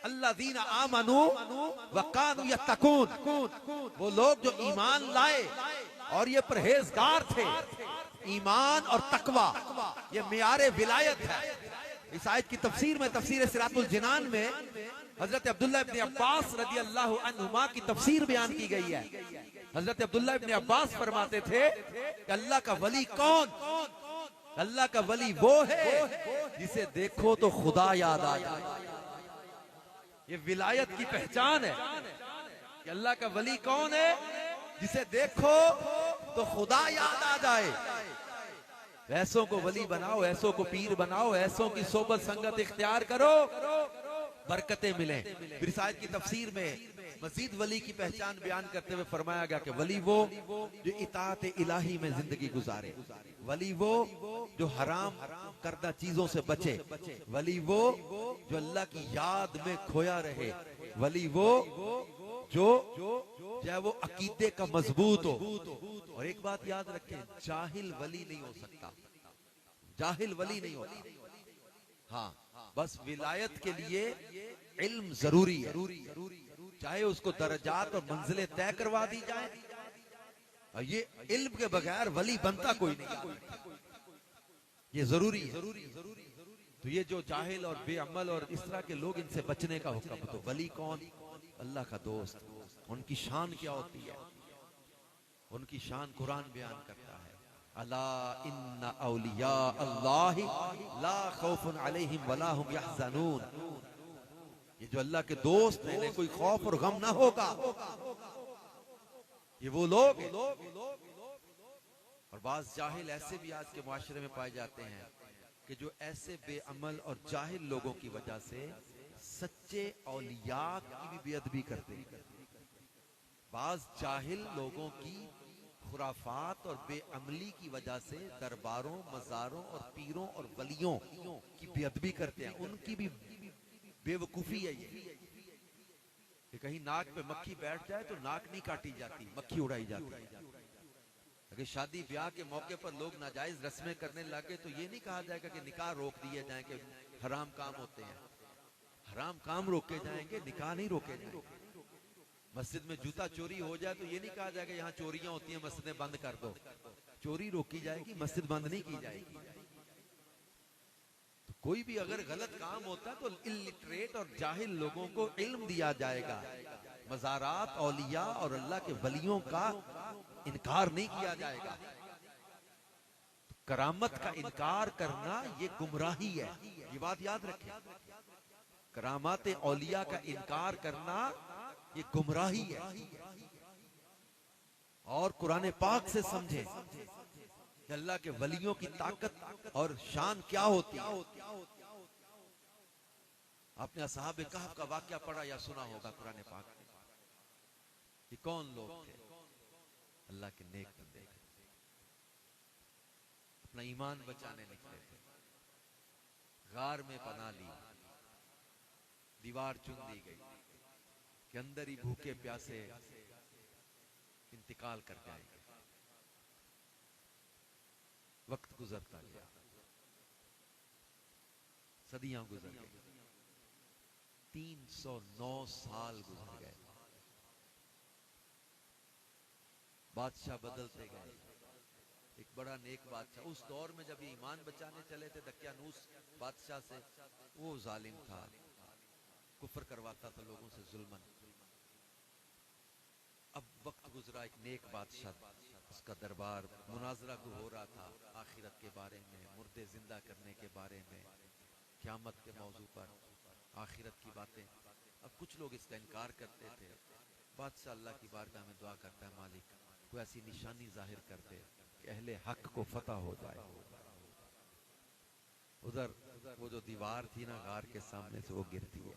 الذین آمنوا وکانوا یتقون، وہ لوگ جو ایمان لائے اور یہ پرہیزگار تھے. ایمان اور تقوی یہ معیار ولایت ہے. اس آیت کی تفسیر میں تفسیر صراط الجنان میں حضرت عبداللہ ابن عباس رضی اللہ عنہما کی تفسیر بیان کی گئی ہے. حضرت عبداللہ ابن عباس فرماتے تھے کہ اللہ کا ولی کون؟ اللہ کا ولی وہ ہے جسے دیکھو تو خدا یاد آ جائے. یہ ولایت کی پہچان ہے کہ اللہ کا ولی کون ہے؟ جسے دیکھو تو خدا یاد آ جائے. ایسوں کو ولی بناؤ، ایسوں کو پیر بناؤ، ایسوں کی صحبت سنگت اختیار کرو، برکتیں ملیں. پھر اس آیت کی تفسیر میں مزید ولی کی پہچان بیان کرتے ہوئے فرمایا گیا کہ ولی وہ جو اطاعت الہی میں زندگی گزارے، ولی وہ جو حرام کردہ چیزوں سے بچے، ولی وہ جو اللہ کی یاد میں کھویا رہے، ولی وہ جو چاہے وہ عقیدے کا مضبوط ہو. اور ایک بات یاد رکھیں، جاہل ولی نہیں ہو سکتا، جاہل ولی نہیں ہوتا. ہاں بس ولایت کے لیے علم ضروری ہے، چاہے اس کو درجات اور منزلیں طے کروا دی جائیں. اور یہ علم کے بغیر ولی بنتا کوئی نہیں، یہ ضروری ہے. تو یہ جو جاہل اور بے عمل اور اس طرح کے لوگ، ان سے بچنے کا حکم. تو ولی کون؟ اللہ کا دوست. ان کی شان کیا ہوتی ہے؟ ان کی شان قرآن بیان کرتا ہے، الا ان اولیاء اللہ لا خوف علیہم ولا هم یحزنون. یہ جو اللہ کے دوست ہیں انہیں کوئی خوف اور غم نہ ہوگا. یہ وہ لوگ ہیں. اور بعض جاہل ایسے بھی آج کے معاشرے میں پائے جاتے ہیں کہ جو ایسے بے عمل اور جاہل لوگوں کی وجہ سے سچے اولیاء کی بھی بے ادبی کرتے ہیں. بعض جاہل لوگوں کی خرافات اور بے عملی کی وجہ سے درباروں، مزاروں اور پیروں اور ولیوں کی بے ادبی کرتے ہیں. ان کی بھی بے وقوفی ہے یہ کہ کہیں ناک پہ مکھی بیٹھ جائے تو ناک نہیں کاٹی جاتی، مکھی اڑائی جاتی ہے. اگر شادی بیاہ کے موقع پر لوگ ناجائز رسمیں کرنے لگے تو یہ نہیں کہا جائے گا کہ نکاح روک دیے جائیں کہ حرام کام ہوتے ہیں. حرام کام روکے جائیں گے، نکاح نہیں روکے جائیں گے. مسجد میں جوتا چوری ہو جائے تو یہ نہیں کہا جائے کہ یہاں چوریاں ہوتی ہیں مسجدیں بند کر دو. چوری روکی جائے گی، مسجد بند نہیں کی جائے گی. تو کوئی بھی اگر غلط کام ہوتا ہے تو الٹریٹ اور جاہل لوگوں کو علم دیا جائے گا. مزارات، اولیاء اور اللہ کے ولیوں کا انکار نہیں کیا جائے گا. کرامت کا انکار کرنا یہ گمراہی ہے، یہ بات یاد رکھیں. کرامات اولیاء کا انکار کرنا یہ گمراہی ہے. اور قرآن پاک سے سمجھیں کہ اللہ کے ولیوں کی طاقت اور شان کیا ہوتی ہے. آپ نے اصحاب کہف کا واقعہ پڑھا یا سنا ہوگا قرآن پاک میں. یہ کون لوگ تھے؟ اللہ کے نیک بندے تھے، اپنا ایمان بچانے نکلے تھے. غار میں پناہ لی، دیوار چن دی گئی کہ اندر ہی بھوکے پیاسے انتقال کر جائیں گے. وقت گزرتا گیا، صدیاں گزر گئی، 309 سال گزر گئے. بادشاہ بدلتے گئے. ایک بڑا نیک بادشاہ اس دور میں جب یہ ایمان بچانے چلے تھے دقیانوس بادشاہ سے، وہ ظالم تھا، کفر کرواتا تھا لوگوں سے ظلمن. اب وقت گزرا، ایک نیک بادشاہ، اس کا دربار مناظرہ کو ہو رہا تھا آخرت کے بارے میں، مردے زندہ کرنے کے بارے میں، قیامت کے موضوع پر، آخرت کی باتیں. اب کچھ لوگ اس کا انکار کرتے تھے. بادشاہ اللہ کی بارگاہ میں دعا کرتا ہے، مالک کوئی ایسی نشانی ظاہر کر دے کہ اہل حق کو فتح ہو جائے. ادھر وہ جو دیوار تھی نا غار کے سامنے سے وہ گرتی ہے.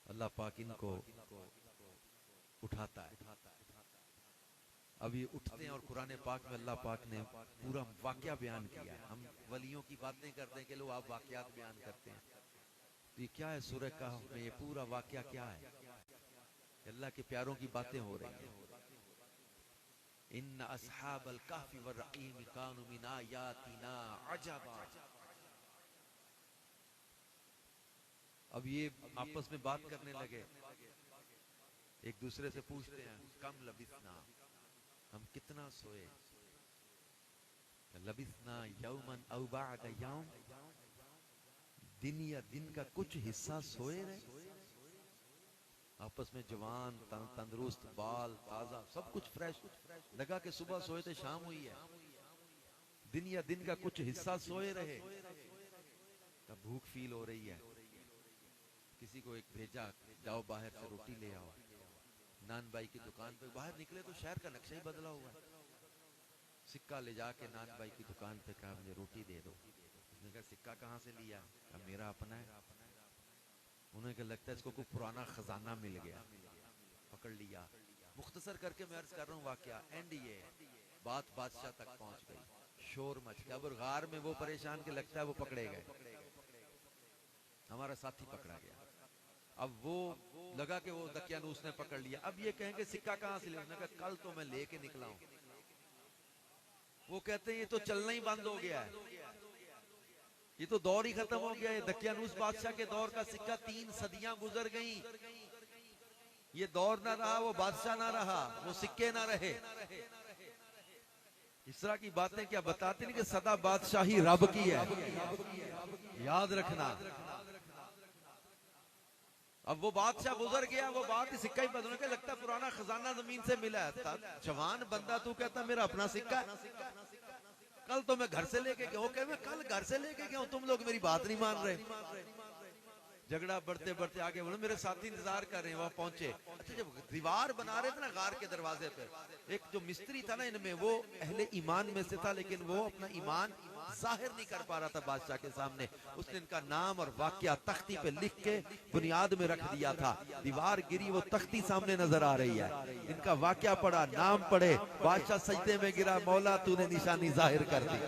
اللہ پاک ان کو اٹھاتا ہے. اب یہ اٹھتے ہیں اور قرآن پاک میں اللہ پاک نے پورا واقعہ بیان کیا ہے. ہم ولیوں کی باتیں کرتے ہیں کہ لوگ آپ واقعات بیان کرتے ہیں. تو یہ کیا ہے؟ سورہ کہف میں یہ پورا واقعہ کیا ہے؟ اللہ کے پیاروں کی باتیں ہو رہی ہیں. ان اصحاب الکہف والرقیم کانوا من آیاتنا عجبا. اب یہ آپس میں بات کرنے لگے، ایک دوسرے سے پوچھتے ہیں کم لبثنا، ہم کتنا سوئے؟ لبثنا یوما او بعد یوم، دن یا دن کا کچھ حصہ سوئے رہے۔ آپس میں جوان تندرست، بال تازہ، سب کچھ فریش، لگا کہ صبح سوئے تھے شام ہوئی ہے، دن یا دن کا کچھ حصہ سوئے رہے۔ تب بھوک فیل ہو رہی ہے، کسی کو ایک بھیجا، جاؤ باہر سے روٹی لے آؤ۔ نان بھائی کی دکان پہ باہر نکلے تو شہر کا نقشہ ہی بدلا ہوا ہے، سکہ لے جا کے نان بھائی کی دکان پہ کہا مجھے روٹی دے دو۔ اس نے کہا سکہ کہاں سے لیا؟ کہا میرا اپنا ہے۔ انہیں کہ لگتا ہے اس کو کوئی پرانا خزانہ مل گیا، پکڑ لیا۔ مختصر کر کے میں عرض کر رہا ہوں واقعہ، اینڈ یہ بات بادشاہ تک پہنچ گئی، شور مچ گیا۔ اب غار میں وہ پریشان کہ لگتا ہے وہ پکڑے گئے، ہمارا ساتھی پکڑا گیا۔ اب وہ لگا کہ وہ دقیانوس نے پکڑ لیا۔ اب یہ کہیں کہ سکہ کہاں سے لیا؟ اس نے کہا کل تو میں لے کے نکلا ہوں۔ وہ کہتے ہیں یہ تو چلنا ہی بند ہو گیا ہے، یہ تو دور ہی ختم ہو گیا ہے۔ دقیانوس بادشاہ کے دور کا سکہ 3 صدیاں گزر گئیں، یہ دور نہ رہا، وہ بادشاہ نہ رہا، وہ سکے نہ رہے۔ اس طرح کی باتیں کیا بتاتے نہیں کہ سدا بادشاہی رب کی ہے، یاد رکھنا۔ اب وہ بادشاہ گزر گیا، وہ بات ہی سکہ ہی بدلنے کے لگتا پرانا خزانہ زمین سے ملا ہے۔ جوان بندہ تو کہتا میرا اپنا سکہ ہے، کل تو میں گھر سے لے کے گیا ہوں، کہ میں کل گھر سے لے کے گیا ہوں، تم لوگ میری بات نہیں مان رہے۔ جھگڑا بڑھتے بڑھتے آگے بڑھے، میرے ساتھی انتظار کر رہے ہیں، وہاں پہنچے۔ اچھا جب دیوار بنا رہے تھے نا غار کے دروازے پہ، ایک جو مستری تھا نا ان میں، وہ اہل ایمان میں سے تھا، لیکن وہ اپنا ایمان ظاہر نہیں کر پا رہا تھا بادشاہ کے سامنے۔ اس نے ان کا نام اور واقعہ تختی پہ لکھ کے بنیاد میں رکھ دیا تھا۔ دیوار گری، وہ تختی سامنے نظر آ رہی ہے، ان کا واقعہ پڑھا، نام پڑھے، بادشاہ سجدے میں گرا، مولا تو نے نشانی ظاہر کر دی،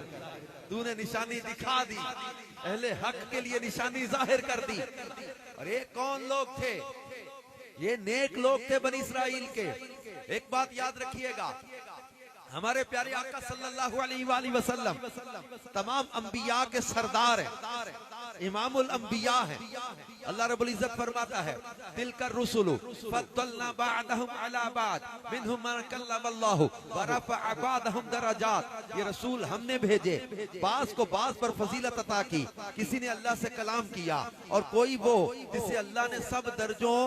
تو نے نشانی دکھا دی، اہل حق کے لیے نشانی ظاہر کر دی۔ اور یہ کون لوگ تھے؟ یہ نیک لوگ تھے بنی اسرائیل کے۔ ایک بات یاد رکھیے گا، ہمارے پیارے آقا صلی اللہ علیہ وآلہ وسلم تمام انبیاء کے سردار ہیں، امام الانبیاء ہیں۔ اللہ رب العزت فرماتا ہے تلک الرسل فضلنا بعضهم على بعض منهم من کلم اللہ ورفع بعضهم درجات۔ یہ رسول ہم نے بھیجے، بعض کو بعض پر فضیلت عطا کی، کسی نے اللہ سے کلام کیا اور کوئی وہ جسے اللہ نے سب درجوں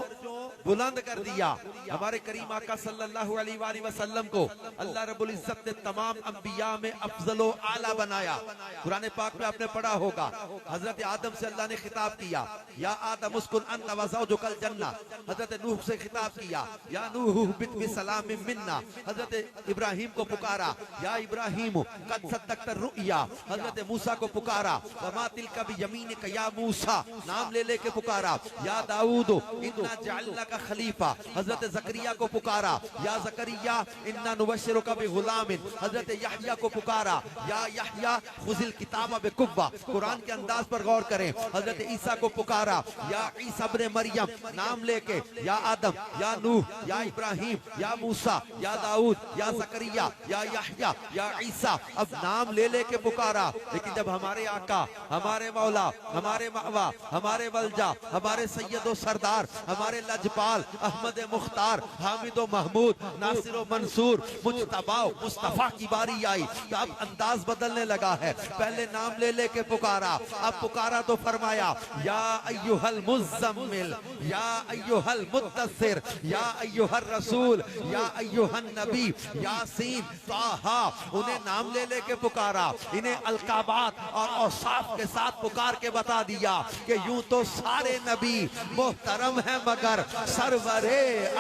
بلند کر دیا۔ ہمارے کریم آقا صلی اللہ علیہ وآلہ وسلم کو اللہ رب العزت نے تمام انبیاء میں افضل و اعلیٰ بنایا۔ قرآن پاک میں آپ نے پڑھا ہوگا، حضرت آدم سے اللہ نے خطاب کیا، یا آدم اسکن انت وزوجک الجنہ۔ حضرت نوح سے خطاب کیا، یا نوح اہبط بسلام منا۔ حضرت ابراہیم کو پکارا، یا ابراہیم قد صدقت الرؤیا۔ حضرت موسیٰ کو پکارا، وما تلک بیمینک یا موسیٰ، نام لے لے کے پکارا، یا داؤد انا جعلناک خلیفہ۔ حضرت زکریا کو پکارا، یا زکریا انا نبشرک بغلام۔ حضرت یحییٰ کو پکارا، یا یحییٰ خذ الکتاب بقوہ۔ قرآن کے انداز پر غور کریں۔ حضرت عیسیٰ کو پکارا، یا عیسیٰ ابن مریم، نام لے کے، یا آدم، یا نوح، یا ابراہیم، یا موسیٰ، یا داؤد، یا زکریا، یا یحییٰ، یا عیسیٰ، اب نام لے لے کے پکارا۔ لیکن جب ہمارے آقا، ہمارے مولا، ہمارے مأویٰ، ہمارے ولجا، ہمارے سید و سردار، ہمارے لجپال، احمد مختار، حامد و محمود، ناصر و منصور، مجتبی و مصطفیٰ کی باری آئی تو اب انداز بدلنے لگا ہے۔ پہلے نام لے لے کے پکارا، اب پکارا تو فرمایا، یا ایہا المزمل، یا ایہا المدثر، یا ایہا الرسول، یا ایہا النبی، یاسین، طٰہٰ۔ انہیں نام لے لے کے پکارا، انہیں القابات اور اوصاف کے ساتھ پکار کے بتا دیا کہ یوں تو سارے نبی محترم ہیں مگر سرور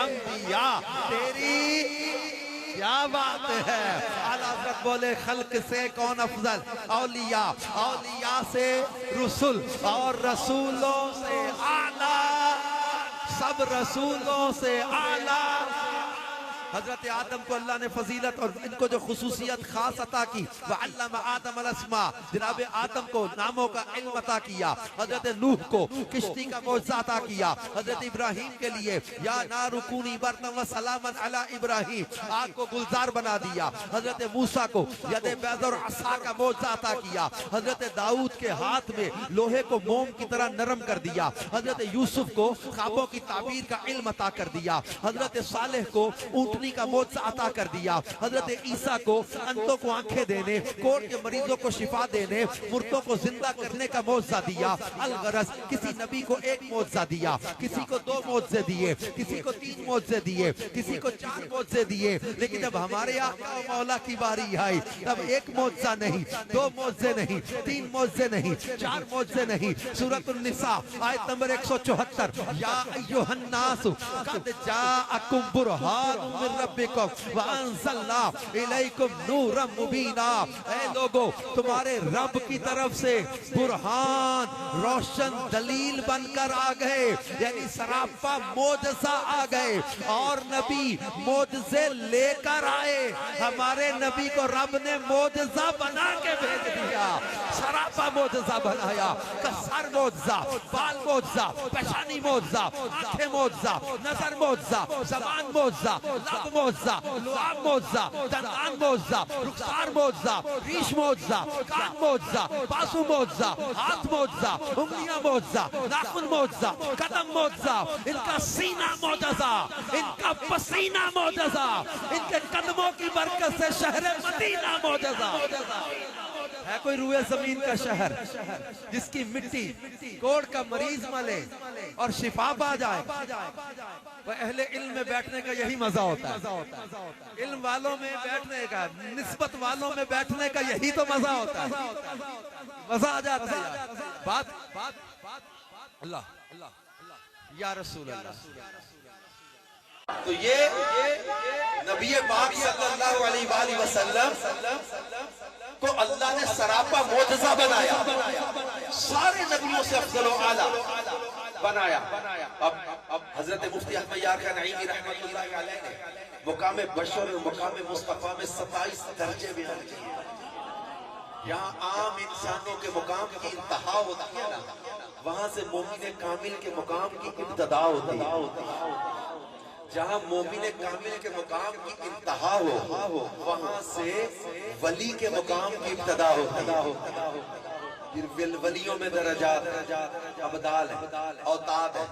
انبیاء تیری کیا بات ہے۔ اعلیٰ حضرت بولے خلق سے کون افضل؟ اولیاء، اولیاء سے رسول، اور رسولوں سے اعلیٰ، سب رسولوں سے اعلیٰ حضرت آدم کو اللہ نے فضیلت اور ان کو جو خصوصیت خاص عطا کی وَعَلَّمَ آدَمَ الْأَسْمَاءَ، جناب آدم کو ناموں کا علم عطا کیا، حضرت نوح کو کشتی کا معجزہ عطا کیا، حضرت ابراہیم کے لیے یا نار کونی بردًا وسلاما علی ابراہیم، آگ کو گلزار بنا دیا، حضرت موسیٰ کو ید بیض اور عصا کا معجزہ عطا کیا، حضرت داؤد کے ہاتھ میں لوہے کو موم کی طرح نرم کر دیا، حضرت یوسف کو خوابوں کی تعبیر کا علم عطا کر دیا، حضرت صالح کو اونٹنی کا معجزہ عطا کر دیا، حضرت عیسیٰ کو اندھوں کو آنکھیں دینے، کوڑ کے مریضوں کو شفا دینے، مردوں کو زندہ کرنے کا معجزہ دیا۔ الغرض کسی نبی کو ایک معجزہ دیا، کسی کو 2 معجزے دیے، کسی کو 3 معجزے دیے، کسی کو 4 معجزے دیے، لیکن جب ہمارے آقا و مولا کی باری آئی تب ایک معجزہ نہیں، 2 معجزے نہیں، 3 معجزے نہیں، 4 معجزے نہیں۔ سورۃ النساء آیت نمبر 174، یا ایھا الناس قد جاءکم برہان من ربکم وانزلنا الیکم نورا مبینا، اے لوگو تمہارے رب کی طرف سے برہان روشن دلیل بن کر آ گئے، یعنی سراپا معجزہ آ گئے، اور نبی معجزے لے کر آئے۔ ہمارے نبی کو رب نے معجزہ بنا کے بھیج دیا، سراپا معجزہ بنایا، سر معجزہ، بال معجزہ، پیشانی معجزہ، آنکھیں معجزہ، نظر معجزہ، زبان معجزہ، لب معجزہ، لعاب معجزہ، دندان معجزہ، رخسار معجزہ، ریش معجزہ، کان معجزہ، بازو معجزہ، ہاتھ معجزہ، انگلیاں معجزہ، ناخن معجزہ، قدم معجزہ، ان کا سینہ معجزہ، ان کا پسینہ معجزہ، ان کے قدموں کی برکت سے شہر مدینہ معجزہ۔ ہے کوئی روئے زمین کا شہر جس کی مٹی کوڑ کا مریض ملے اور شفا پا جائے؟ وہ اہل علم میں بیٹھنے کا یہی مزہ ہوتا ہے، علم والوں میں بیٹھنے کا، نسبت والوں میں بیٹھنے کا یہی تو مزہ ہوتا ہے، مزہ آ جاتا ہے۔ بات اللہ یا رسول اللہ۔ تو یہ نبی پاک صلی اللہ علیہ وآلہ وسلم کو اللہ نے سراپا معجزہ بنایا، سارے نبیوں سے افضل و اعلیٰ بنایا۔ اب حضرت مفتی احمد یار خان نعیمی رحمۃ اللہ علیہ نے مقام بشر اور مقام مصطفیٰ میں 27 درجے بیان کیے۔ یہاں عام انسانوں کے مقام کی انتہا ہوتی ہے نا، وہاں سے مومن کامل کے مقام کی ابتدا ہوتی ہے۔ جہاں مومن کامل کے مقام کی انتہا ہو، وہاں سے ولی کے مقام کی ابتدا ہوتی ہے۔ پھر ولیوں میں درجات، ابدال ہیں، اوتاد ہیں،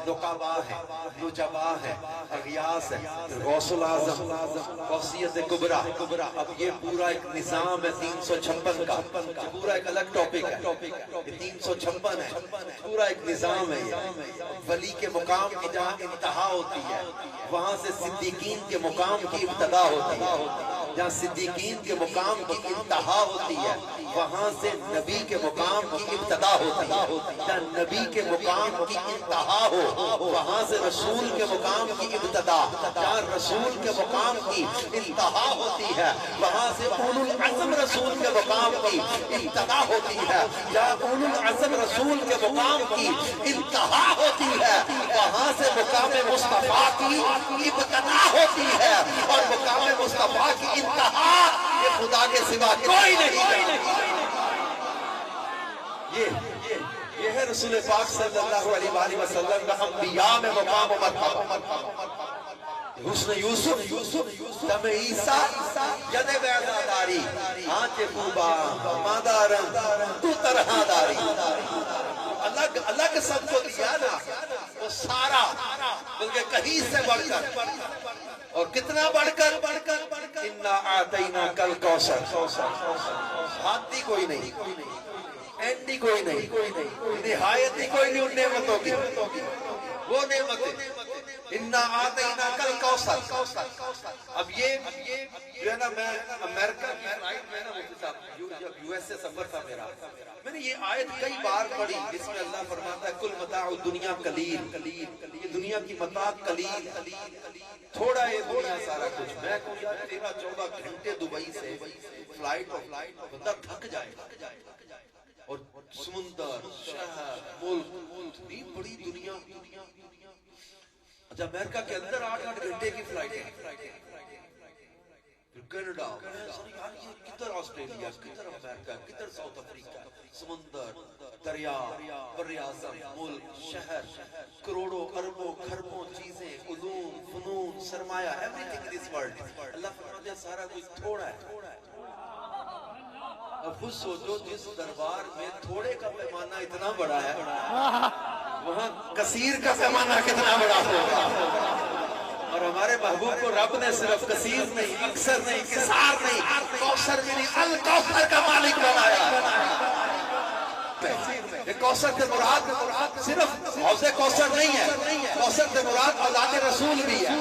نقبا ہیں، نجبا ہیں، اغیاس ہیں، غوث العظم، غوثیت کبریٰ۔ اب یہ پورا ایک نظام ہے 356 کا، یہ پورا ایک الگ ٹاپک ہے، یہ 356 ہے، پورا ایک نظام ہے یہ۔ ولی کے مقام کی جہاں انتہا ہوتی ہے، وہاں سے صدیقین کے مقام کی ابتدا ہوتی ہے۔ جہاں صدیقین کے مقام کی انتہا ہوتی ہے، وہاں سے نبی کے مقام کی ابتدا ہوتی ہے۔ جہاں نبی کے مقام کی انتہا ہو، وہاں سے رسول کے مقام کی ابتدا۔ جہاں رسول کے مقام کی انتہا ہوتی ہے، وہاں سے اولو العزم رسول کے مقام کی ابتدا ہوتی ہے۔ جہاں اولو العزم رسول کے مقام کی انتہا ہوتی ہے، وہاں سے مقام مصطفیٰ کی ابتدا ہوتی ہے، اور مقام مصطفیٰ کی انتہا یہ خدا کے سوا کوئی نہیں۔ یہ ہے رسول پاک صلی اللہ علیہ وآلہ وسلم کا انبیاء میں مقام و مرتبہ۔ حسن یوسف، دم عیسیٰ، ید بیضا داری، آنچ خوبا مادارن تو طرح داری۔ الگ سب کو دیا نا، وہ سارا، بلکہ کہیں سے بڑھ کر، اور کتنا بڑھ کر، اِنَّا أَعْطَيْنَاكَ الْكَوْثَرَ۔ حادی کوئی نہیں، اینڈی کوئی نہیں، نہایت ہی کوئی نہیں ان نعمتوں کی، وہ نعمتیں۔ اِنَّا أَعْطَيْنَاكَ الْكَوْثَرَ۔ اب یہ جو ہے نا، میں امریکہ کی فلائٹ میں نا، جب یو ایس سے سفر تھا میرا، میں نے یہ آیت کئی بار پڑھی جس میں اللہ فرماتا ہے کل متاع الدنیا قلیل، یہ دنیا کی متاع قلیل، تھوڑا ہے دنیا سارا کچھ۔ میں 13-14 گھنٹے دبئی سے فلائٹ، بندہ تھک جائے، اور سمندر، شہر، ملک، اتنی بڑی دنیا۔ اچھا امریکہ کے اندر 8-8 گھنٹے کی فلائٹ ہے، کینیڈا، کدھر آسٹریلیا، کدھر امریکہ، کدھر ساؤتھ افریقہ، سمندر، دریا، بر اعظم، ملک، شہر، کروڑوں اربوں خربوں چیزیں، علوم، فنون، سرمایہ، everything in this world, اللہ فرماتے ہیں سارا کچھ تھوڑا ہے۔ اب خود سوچو جس دربار میں تھوڑے کا پیمانہ اتنا بڑا ہے، وہاں کثیر کا پیمانہ کتنا بڑا ہوگا۔ اور ہمارے محبوب کو رب نے صرف کثیر نہیں، اکثر نہیں، کثار نہیں، کوثر بھی نہیں، الکوثر کا مالک بنایا۔ کوثر سے مراد صرف حوض کوثر نہیں ہے، کوثر سے مراد اولاد رسول بھی ہے،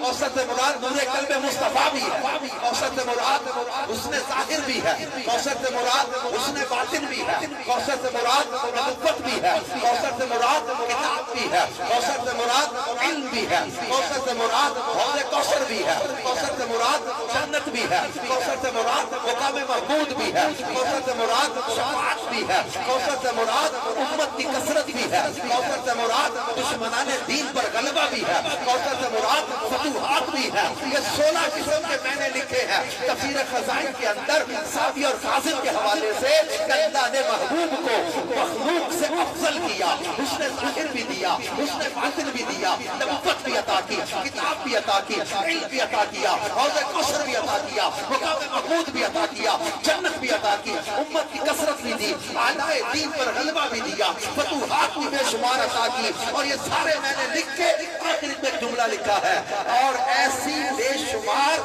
کوثر سے مراد نور قلب مصطفیٰ بھی ہے، کوثر سے مراد حسن ظاہر بھی ہے، کوثر سے مراد حسن باطن بھی ہے، کوثر سے مراد نبوت بھی ہے، کوثر سے مراد کتاب بھی ہے، کوثر سے مراد علم بھی ہے، کوثر سے مراد حوض کوثر بھی ہے، کوثر سے مراد جنت بھی ہے، کوثر سے مراد مقام محمود بھی ہے، کوثر سے مراد شفاعت بھی ہے، کوثر سے مراد امت کی کثرت بھی ہے، کوثر سے مراد دشمنان دین پر غلبہ بھی ہے، کوثر سے مراد فتوحات بھی ہے۔ یہ 16 قسم کے میں نے لکھے ہیں تفسیر خزائن کے اندر۔ صافی اور قاسم کے حوالے سے اللہ نے محبوب کو مخلوق سے افضل کیا، حسن ظاہر بھی دیا، حسن باطن بھی دیا، نبوت بھی عطا کی، کتاب بھی عطا کی، علم بھی عطا کیا، حوض کوثر بھی عطا کیا، مقام محمود بھی عطا کیا، جنت بھی عطا کی، امت کی کثرت بھی دی، اعدائے دین پر غلبہ بھی دیا، فتوحات بھی بے شمار عطا کی۔ اور یہ سارے میں نے لکھ کے آخر میں ایک جملہ لکھا ہے، اور ایسی بے شمار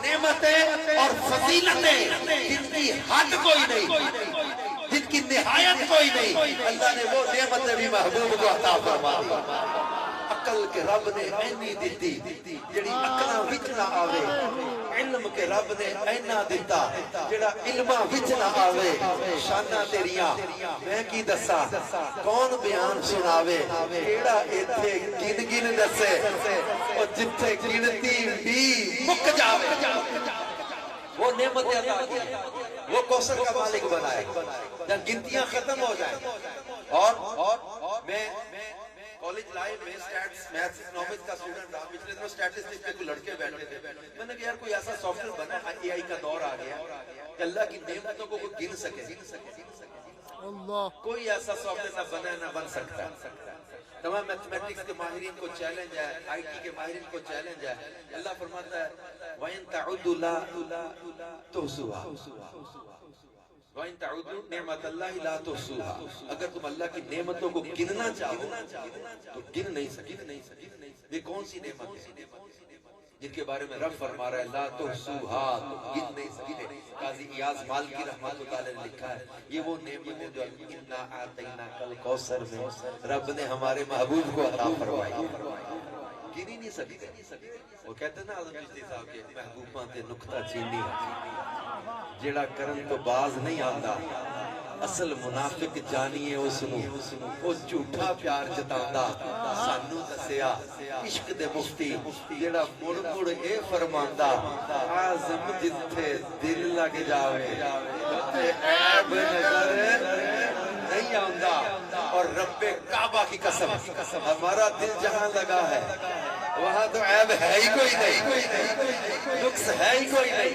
نعمتیں اور فضیلتیں جن کی حد کوئی نہیں، جن کی نہایت کوئی نہیں، اللہ نے وہ نعمتیں بھی محبوب کو عطا فرما دی۔ عقل کے رب نے اینی دیتی جڑی عقلاں وچ نہ آوے، علم کے رب نے اینا دیتا جڑا علماں وچ نہ آوے۔ شاناں تیریاں میں کی دسا، کون بیان سناوے، کیڑا ایتھے گن گن دسے، اور جتھے گنتی بھی مک جاوے۔ وہ نعمت عطا کی، وہ کوثر کا مالک بنائے جب گنتیاں ختم ہو جائیں۔ اور میں کالج لائف میں سٹیٹس میتھس اکنامکس کا اسٹوڈنٹ تھا، پچھلے دنوں اسٹیٹسٹکس کے کوئی لڑکے بیٹھے تھے، میں نے کہا یار کوئی ایسا سافٹ ویئر بنا ہے، اے آئی کا دور آ گیا کہ اللہ کی نعمتوں کو کوئی گن سکے، کوئی ایسا سافٹ ویئر نہ بنا نہ بن سکتا۔ تمام میتھمیٹکس کے ماہرین کو چیلنج ہے، آئی ٹی کے ماہرین کو چیلنج ہے۔ اللہ فرماتا ہے وَإِن تَعُدُّوا لَا تُحْصُوهَا وَإِن تَعُدُّوا نِعْمَتَ اللَّهِ لَا تُحْصُوهَا۔ اگر تم اللہ کی نعمتوں کو گننا چاہو تو گن نہیں سکتے۔ یہ کون سی نعمت ہے جن کے بارے میں رب فرما رہا ہے لا تحصوها، تو گن نہیں سکتے۔ قاضی ایاز مالکی رحمۃ اللہ علیہ نے لکھا ہے یہ وہ نعمت ہے جو انا اعطیناک الکوثر میں رب نے ہمارے محبوب کو عطا فرمائی، گن ہی نہیں سکتے۔ وہ کہتے ہیں نا اعظم چشتی صاحب کے محبوباں تے نکتہ چینی جیڑا کرن تو باز نہیں آندا، اصل منافق جانیے اس نو، وہ جھوٹا پیار جتاندا، سانو دسیا عشق دے مفتی جیڑا مڑ مڑ اے فرماندا اعظم جتھے دل لگ جاوے تے عیب نظر نہیں آندا۔ اور رب کعبہ کی قسم ہمارا دل جہاں لگا ہے وہاں تو عیب ہے ہی کوئی نہیں، نقص ہے ہی کوئی نہیں۔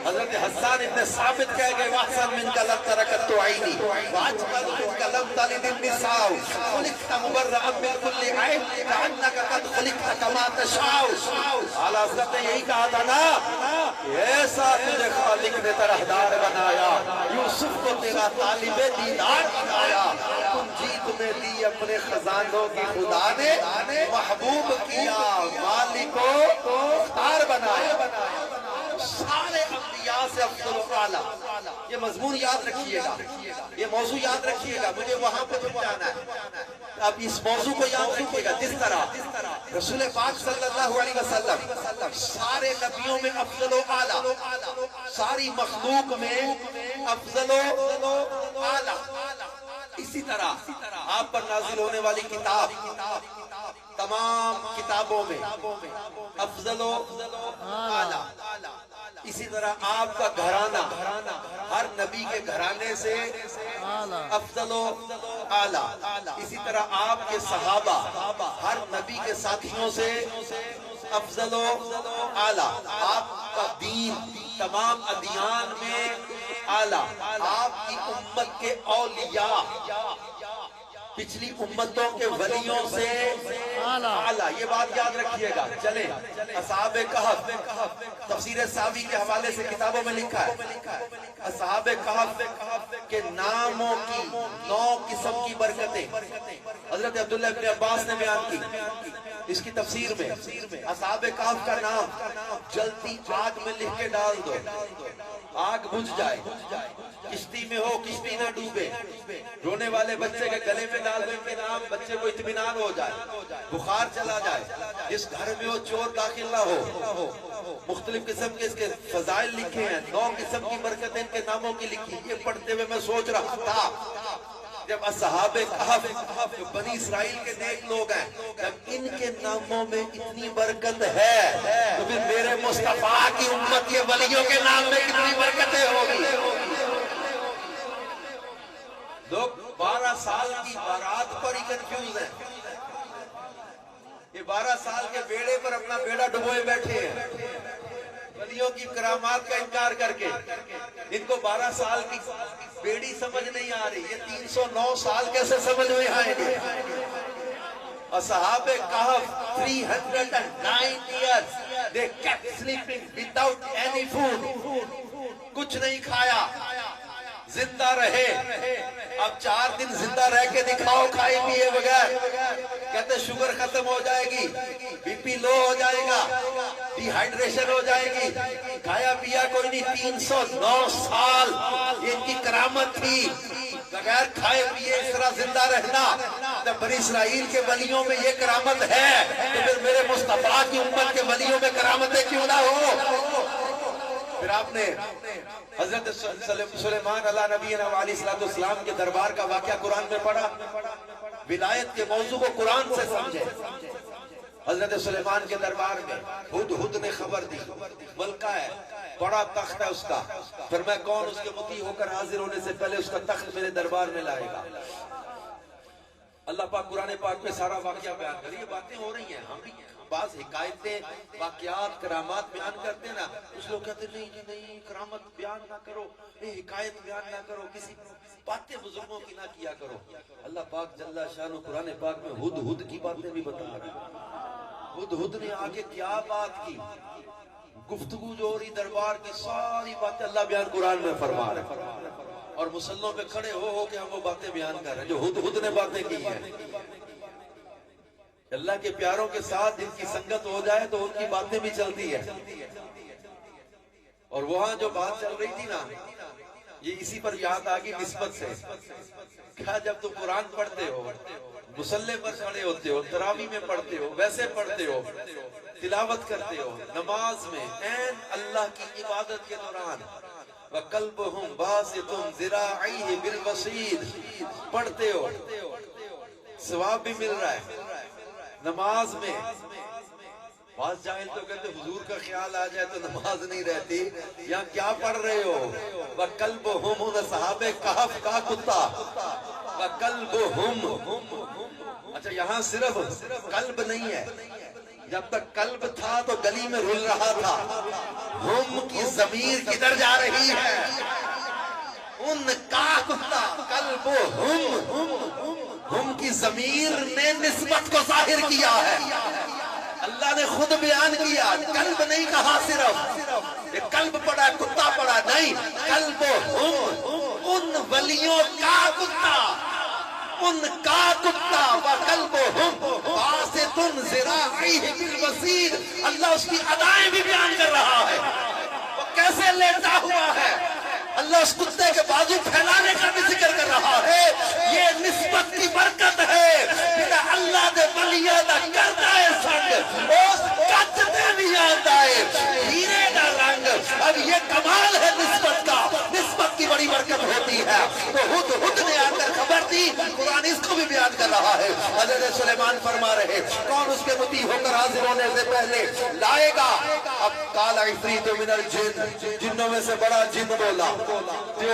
حضرت حسان ابن ثابت کہہ گئے وَحْسَن مِنْكَ لَمْ تَرَكَتُ عَيْنِي وَأَجْمَلُ مِنْكَ لَمْ تَلِدِ النِّسَاءُ خُلِقْتَ مُبَرَّأً مِنْ كُلِّ عَيْبٍ كَأَنَّكَ قَدْ خُلِقْتَ كَمَا تَشَاءُ۔ اعلیٰ حضرت نے یہی کہا تھا نا ایسا تجھے خالق نے طرحدار بنایا، یوسف کو تیرا طالب دیدار بنایا، کنجی تمہیں دی اپنے خزانوں کی خدا نے محبوب کیا، مالک کو مختار بنایا۔ سارے انبیاء سے افضل و اعلیٰ، یہ مضمون یاد رکھیے گا، یہ موضوع یاد رکھیے گا، مجھے وہاں پہ پہنچانا ہے۔ اب اس موضوع کو یاد رکھیے گا، جس طرح رسول پاک صلی اللہ علیہ وسلم سارے نبیوں میں افضل و اعلیٰ، ساری مخلوق میں افضل و اعلیٰ، اسی طرح آپ پر نازل ہونے والی کتاب تمام کتابوں میں افضل و اعلیٰ، اسی طرح آپ کا گھرانہ ہر نبی کے گھرانے سے افضل و اعلیٰ، اسی طرح آپ کے صحابہ ہر نبی کے ساتھیوں سے افضل و اعلیٰ، آپ کا دین تمام ادیان میں اعلیٰ، آپ کی امت کے اولیاء پچھلی امتوں کے ولیوں سے اعلیٰ، یہ بات یاد رکھیے گا۔ چلیں، اصحاب کہف، تفسیر ساوی کے حوالے سے کتابوں میں لکھا ہے، اصحاب کہف کے ناموں کی 9 قسم کی برکتیں حضرت عبداللہ ابن عباس نے بیان کی۔ اس کی تفسیر میں اصحاب کہف کا نام جلتی آگ میں لکھ کے ڈال دو، آگ بجھ جائے، کشتی میں ہو کشتی نہ ڈوبے، رونے والے بچے کے گلے میں ڈال دو ان کے نام، بچے کو اطمینان ہو جائے، بخار چلا جائے، جس گھر میں وہ چور داخل نہ ہو۔ مختلف قسم کے اس کے فضائل لکھے ہیں، 9 قسم کی برکتیں ان کے ناموں کی لکھی۔ یہ پڑھتے ہوئے میں سوچ رہا تھا جب اصحاب کہف جو بنی اسرائیل کے نیک لوگ ہیں، جب ان کے ناموں میں اتنی برکت ہے تو پھر میرے مصطفیٰ کی امت کے ولیوں کے نام میں کتنی برکتیں ہوگی۔ لوگ 12 سال کی بارات پر ہی کنفیوز ہیں، یہ 12 سال کے بیڑے پر اپنا بیڑا ڈبوئے بیٹھے ہیں، ولیوں کی کرامات کا انکار کر کے۔ ان کو 12 سال کی بیڑی سمجھ نہیں آ رہی، یہ 309 سال کیسے سمجھ میں آئیں گے؟ اصحاب کہف 309 years they kept sleeping without any food، کچھ نہیں کھایا، زندہ رہے۔ اب 4 دن زندہ رہ کے دکھاؤ کھائے پیے بغیر، کہتے شوگر ختم ہو جائے گی، بی پی لو ہو جائے گا، ڈی ہائیڈریشن ہو جائے گی، کھایا پیا کوئی نہیں۔ 309 سال یہ ان کی کرامت تھی، بغیر کھائے پیے اس طرح زندہ رہنا۔ جب بنی اسرائیل کے ولیوں میں یہ کرامت ہے تو پھر میرے مصطفیٰ کی امت کے ولیوں میں کرامتیں کیوں نہ ہو؟ پھر آپ نے حضرت سلیمان علیہ نبینا علیہ السلام کے دربار کا واقعہ قرآن میں پڑھا، ولایت کے موضوع کو قرآن سے سمجھے۔ حضرت سلیمان کے دربار میں ہدہد نے خبر دی، ملکہ ہے، بڑا تخت ہے اس کا، پھر میں کون اس کے مطیع ہو کر حاضر ہونے سے پہلے اس کا تخت میرے دربار میں لائے گا۔ اللہ پاک قرآن پاک میں سارا واقعہ بیان کر، یہ باتیں ہو رہی ہیں، ہم بھی بعض حکایتیں، واقعات، کرامات بیان کرتے ہیں نا، کچھ لوگ کہتے ہیں نہیں جی نہیں، کرامت بیان نہ کرو، حکایت بیان نہ کرو، کسی باتیں بزرگوں کی نہ کیا کرو۔ اللہ پاک جل شانہ قرآن پاک میں ہدہد کی باتیں بھی بتا رہے۔ ہدہد نے آگے کیا بات کی، گفتگو جو ہو رہی دربار کی ساری باتیں اللہ بیان قرآن میں فرما رہے، اور مسلوں پہ کھڑے ہو کے ہم وہ باتیں بیان کر رہے ہیں جو ہدہد نے باتیں کی ہیں۔ اللہ کے پیاروں کے ساتھ جن کی سنگت ہو جائے تو ان کی باتیں بھی چلتی ہے۔ اور وہاں جو بات چل رہی تھی نا، یہ اسی پر یاد آگی نسبت سے، کیا جب تم قرآن پڑھتے ہو، مصلی پر کھڑے ہوتے ہو، تراویح میں پڑھتے ہو، ویسے پڑھتے ہو، تلاوت کرتے ہو، نماز میں عین اللہ کی عبادت کے دوران وَقَلْبُهُمْ بَاسِطٌ ذِرَاعَيْهِ بِالْوَصِيدِ پڑھتے ہو، ثواب بھی مل رہا ہے۔ نماز میں بعض جاہل تو کہتے حضور کا خیال آ جائے تو نماز نہیں رہتی، یہاں کیا پڑھ رہے ہو؟ وَقَلْبُهُمْ اصحاب کہف کا کتا، وَقَلْبُهُمْ، اچھا یہاں صرف قلب نہیں ہے، جب تک قلب تھا تو گلی میں رل رہا تھا، ہم کی ضمیر کدھر جا رہی ہے؟ ان کا کتا، قلبُهم، ہم کی ضمیر نے نسبت کو ظاہر کیا ہے، اللہ نے خود بیان کیا، قلب نہیں کہا صرف، یہ قلب پڑا کتا پڑا نہیں، قلبُهم، ان ولیوں کا کتا، ان کا کتا، وَقَلْبُهُمْ بَاسِطٌ ذِرَاعَيْهِ بِالْوَصِيدِ، اللہ اس کی ادائیں بھی بیان کر رہا ہے، وہ کیسے لیٹا ہوا ہے، اللہ اس کتے کے بازو پھیلانے کا بھی ذکر کر رہا ہے۔ یہ نسبت کی برکت ہے، جنہیں اللہ دے ولیہ دا کرتا ہے سنگ، اس کچ دے بھی آتا ہے، ہیرے دا رنگ، اب یہ کمال ہے نسبت کا، نسبت کی بڑی برکت ہوتی ہے۔ تو ہدہد نے آ کر خبر دی، قرآن اس کو بھی بیان کر رہا ہے۔ حضرت سلیمان فرما رہے کون اس کے مطیع ہو کر حاضر ہونے سے پہلے لائے گا؟ اب قال عفریت من الجن، جنوں میں سے بڑا جن بولا، جو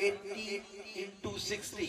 80 into 60,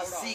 80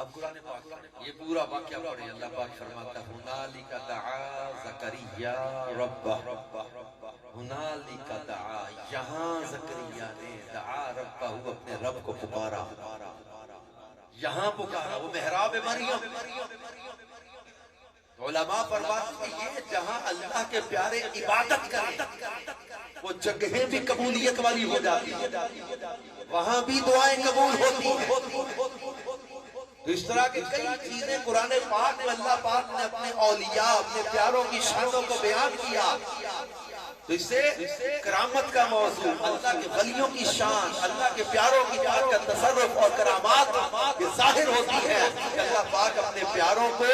اب قرآن پاک یہ پورا واقعہ پڑھیں، اللہ پاک فرماتا ہے ہنالک دعا زکریا ربہ، ہنالک دعا، یہاں زکریا نے دعا ربہ، اپنے رب کو پکارا، یہاں پکارا، وہ محراب مریم۔ علماء فرماتے ہیں یہ جہاں اللہ کے پیارے عبادت کریں وہ جگہیں بھی قبولیت والی ہو جاتی ہیں، وہاں بھی دعائیں قبول ہوتی ہیں۔ تو اس طرح کی کئی چیزیں قرآن پاک میں اللہ پاک نے اپنے اولیاء، اپنے پیاروں کی شانوں کو بیان کیا۔ تو اس سے کرامت کا موضوع، اللہ کے ولیوں کی شان، اللہ کے پیاروں کی جان کا تصرف اور کرامات یہ ظاہر ہوتی ہے کہ اللہ پاک اپنے پیاروں کو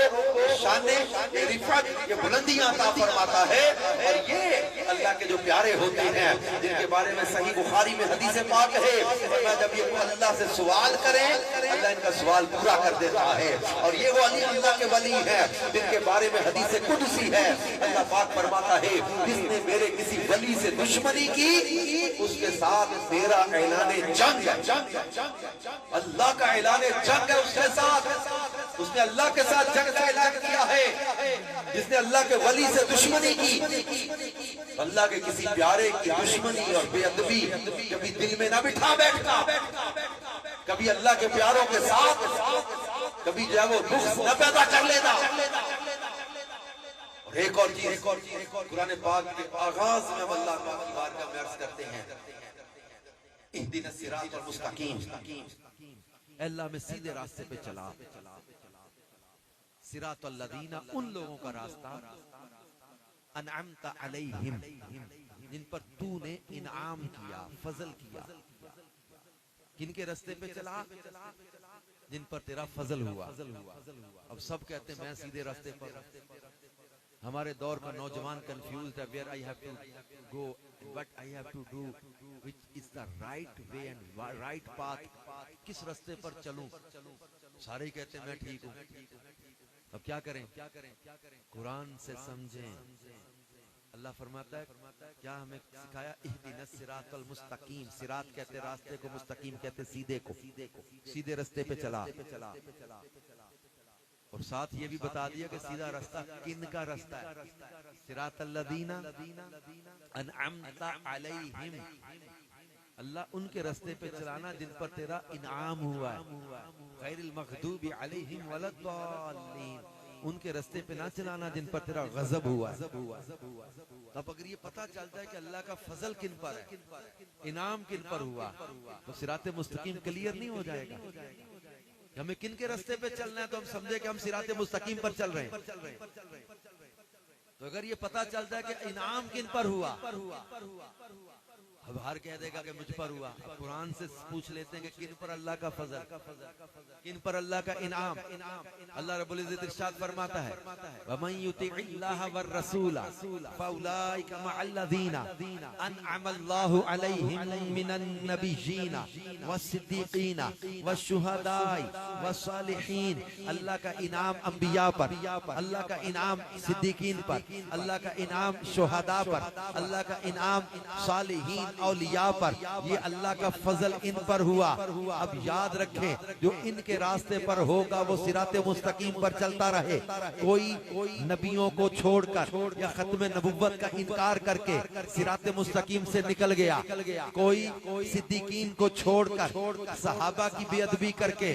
شان رفعت، یہ بلندیاں عطا فرماتا ہے۔ اور یہ اللہ کے جو پیارے ہوتے ہیں جن کے بارے میں صحیح بخاری میں حدیث پاک ہے، فرمایا جب یہ اللہ سے سوال کریں اللہ ان کا سوال پورا کر دیتا ہے۔ اور یہ وہ علی اللہ کے ولی ہیں جن کے بارے میں حدیث قدسی ہے، اللہ پاک فرماتا ہے جس نے میرے کسی ولی سے دشمنی کی اس کے ساتھ میرا اعلان جنگ ہے۔ اللہ کا اعلان جنگ ہے اس کے ساتھ، اس نے اللہ کے ساتھ جنگ کا اعلان کیا ہے۔ جس نے اللہ کے ولی سے دشمنی کی، اللہ کے کسی پیارے کی دشمنی اور بے ادبی کبھی دل میں نہ بٹھا بیٹھنا، کبھی اللہ کے پیاروں کے ساتھ کبھی جو ہے وہ دکھ نہ پیدا کر لینا۔ ایک اور چیز قرآن پاک کے آغاز میں ہم اللہ پاک کی بارگاہ میں عرض کرتے ہیں اہدنا الصراط المستقیم، اے اللہ میں سیدھے راستے پہ چلا، صراط الذین، ان لوگوں کا راستہ، انعمت علیہم، جن پر تو نے انعام کیا، فضل کیا۔ کن کے راستے پہ چلا؟ جن پر تیرا فضل ہوا۔ اب سب کہتے ہیں میں سیدھے راستے پر۔ ہمارے دور کا نوجوان کنفیوزڈ ہے where I have to go, what I have to do, which is the right way and right path، کس راستے پر چلوں؟ سارے ہی کہتے ہیں میں ٹھیک ہوں۔ اب کیا کریں؟ قرآن سے سمجھیں۔ اللہ فرماتا ہے کیا ہمیں سکھایا اہدنا الصراط المستقیم، صراط کہتے راستے کو، مستقیم کہتے سیدھے کو، سیدھے راستے پہ چلا۔ اور ساتھ یہ بھی بتا دیا کہ سیدھا راستہ کن کا راستہ ہے؟ صراط الذین انعمت علیہم، اللہ ان کے راستے پہ چلانا جن پر تیرا انعام ہوا ہے، غیر المغضوب علیہم ولا الضالین، ان کے راستے پہ نہ چلانا جن پر تیرا غضب ہوا ہے۔ اب اگر یہ پتہ چلتا ہے کہ اللہ کا فضل کن پر ہے، انعام کن پر ہوا، تو صراط مستقیم کلیئر نہیں ہو جائے گا۔ ہمیں کن کے راستے پہ چلنا ہے تو ہم سمجھے کہ ہم صراط مستقیم پر چل رہے ہیں۔ تو اگر یہ پتہ چلتا ہے کہ انعام کن پر ہوا، اب ہر کہہ دے گا کہ مجھ پر ہوا۔ اب قرآن سے پوچھ لیتے ہیں کہ کن پر اللہ کا فضل، کن پر اللہ کا انعام۔ اللہ رب العزت ارشاد فرماتا ہے وَمَن يُطِعِ اللَّهَ وَالرَّسُولَ فَأُولَٰئِكَ مَعَ الَّذِينَ أَنْعَمَ اللَّهُ عَلَيْهِم مِّنَ النَّبِيِّينَ وَالصِّدِّيقِينَ وَالشُّهَدَاءِ وَالصَّالِحِينَ۔ اللہ کا انعام انبیاء پر، اللہ کا انعام صدیقین پر، اللہ کا انعام شہداء پر، اللہ کا انعام صالحین اولیاء پر، یہ اللہ کا فضل ان پر ہوا۔ اب یاد رکھیں جو ان کے راستے پر ہوگا وہ صراط مستقیم پر چلتا رہے۔ کوئی نبیوں کو چھوڑ کر یا ختم نبوت کا انکار کر کے صراط مستقیم سے نکل گیا، کوئی صدیقین کو چھوڑ کر صحابہ کی بے ادبی کر کے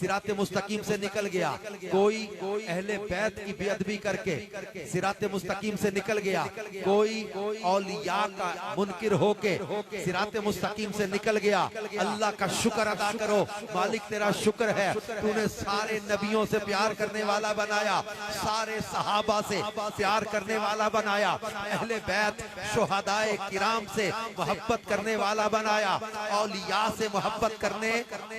صراط مستقیم سے نکل گیا، کوئی اہل بیت کی بے ادبی کر کے صراط مستقیم سے نکل گیا، کوئی اولیاء کا منکر ہو کے صراط مستقیم سے نکل گیا۔ اللہ کا شکر ادا کرو، مالک تیرا شکر ہے تو نے سارے نبیوں سے پیار کرنے والا بنایا، سارے صحابہ سے پیار کرنے والا بنایا، اہل بیت شہداء کرام سے محبت کرنے والا بنایا، اولیاء سے محبت کرنے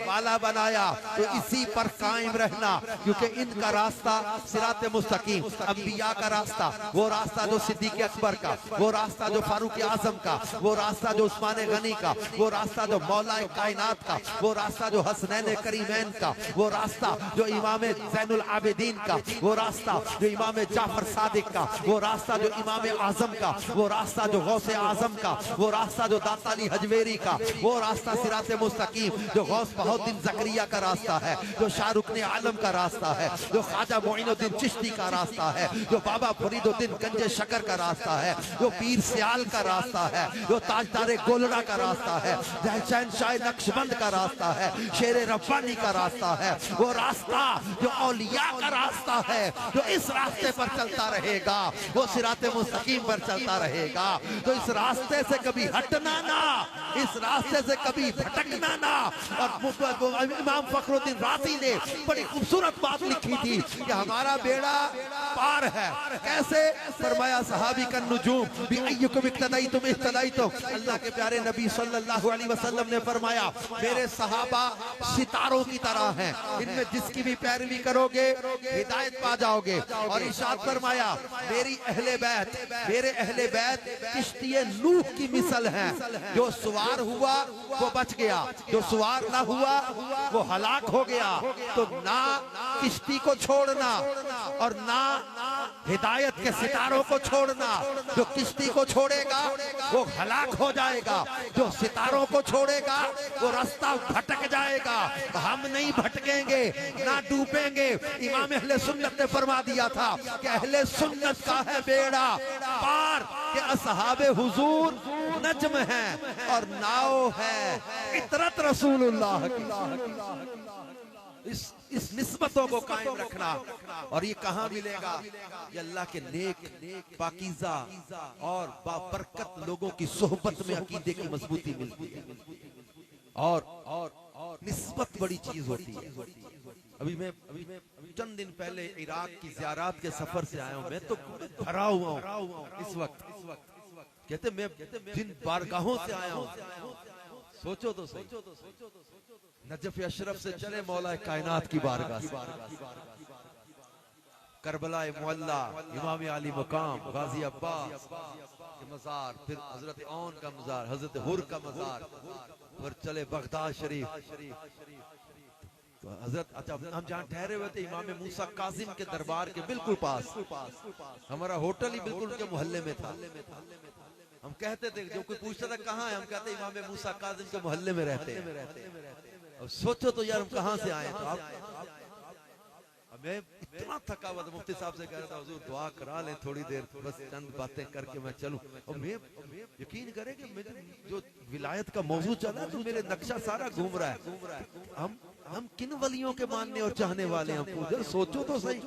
والا بنایا۔ تو اسی پر قائم رہنا، کیونکہ ان کا راستہ صراط مستقیم، انبیاء کا راستہ، وہ راستہ جو صدیق اکبر کا، وہ راستہ جو فاروق اعظم کا، وہ راستہ راستہ جو عثمان غنی کا، وہ راستہ جو مولا کائنات کا، وہ راستہ جو حسنین کریمین کا، وہ راستہ جو امام زین العابدین کا، وہ راستہ جو امام جعفر صادق کا، وہ راستہ جو امام اعظم کا، وہ راستہ جو غوث اعظم کا، وہ راستہ جو داتا علی حجویری کا، وہ راستہ صراط مستقیم جو غوث بہاء الدین زکریا کا راستہ ہے، جو شاہ رکن عالم کا راستہ ہے، جو خواجہ معین الدین چشتی کا راستہ ہے، جو بابا فرید الدین گنج شکر کا راستہ ہے، جو پیر سیال کا راستہ ہے، جو تاجدار گولڑا کا راستہ ہے، شہنشاہ نقشبند کا راستہ ہے، شیر ربانی کا راستہ ہے، وہ راستہ جو اولیاء کا راستہ ہے، جو اس راستے پر چلتا رہے گا وہ صراط مستقیم پر چلتا رہے گا۔ تو اس راستے سے کبھی ہٹنا نہ، اس راستے سے کبھی بھٹکنا نہ۔ اور امام فخر الدین رازی نے بڑی خوبصورت بات لکھی تھی کہ ہمارا بیڑا پار ہے، کیسے؟ فرمایا صحابی کا نجوم بِأَيُّكُمْ اقتدیتم اہتدیتم۔ اللہ کے پیارے نبی صلی اللہ علیہ وسلم نے فرمایا میرے صحابہ ستاروں کی طرح ہیں، ان میں جس کی بھی پیروی کرو گے ہدایت پا جاؤ گے۔ اور ارشاد فرمایا میری اہل بیت، میرے اہل بیت کشتی نوح کی مثل ہیں، جو سوار ہوا وہ بچ گیا، جو سوار نہ ہوا وہ ہلاک ہو گیا۔ تو نہ کشتی کو چھوڑنا اور نہ ہدایت کے ستاروں کو چھوڑنا۔ جو کشتی کو چھوڑے گا وہ ہلاک ہو جائے گا، جو ستاروں کو چھوڑے گا وہ راستہ بھٹک جائے گا۔ ہم نہیں بھٹکیں گے نہ ڈوبیں گے۔ امام اہل سنت نے فرما دیا تھا کہ اہل سنت کا ہے بیڑا پار، کہ اصحاب حضور نجم ہیں اور ناؤ ہے عطرت رسول اللہ کی۔ اس نسبتوں کو قائم رکھنا۔ اور یہ کہاں ملے گا؟ یہ اللہ کے نیک پاکیزہ اور بابرکت لوگوں کی صحبت میں عقیدے کی مضبوطی ملتی ہے۔ اور نسبت بڑی چیز ہوتی ہے۔ ابھی میں چند دن پہلے عراق کی زیارات کے سفر سے آیا ہوں، میں تو بھرا ہوا ہوں اس وقت۔ کہتے میں جن بارگاہوں سے آیا ہوں، سوچو تو صحیح، نجف اشرف سے چلے مولا کائنات کی بارگاہ سے، کربلا معلی، امام علی مقام، غازی عباس کے مزار، پھر حضرت عون کا مزار، حضرت حر کا مزار، پھر چلے بغداد شریف۔ تو حضرت اچھا ہم جہاں ٹھہرے ہوئے تھے امام موسیٰ کاظم کے دربار کے بالکل پاس، ہمارا ہوٹل ہی بالکل کے محلے میں تھا۔ ہم کہتے تھے جو کوئی پوچھتا تھا کہاں ہے، ہم کہتے امام موسیٰ کاظم کے محلے میں رہتے ہیں۔ اب سوچو تو یار ہم کہاں سے آئے تو میں اتنا تھکا ہوا تھا، مفتی صاحب سے کہہ رہا تھا حضور دعا کرا لیں تھوڑی دیر، بس چند باتیں کر کے میں چلوں۔ اور میں یقین کریں کہ جو ولایت کا موضوع چلا تو میرے نقشہ سارا گھوم رہا ہے، ہم کن ولیوں کے ماننے اور چاہنے والے ہیں؟ سوچو تو صحیح۔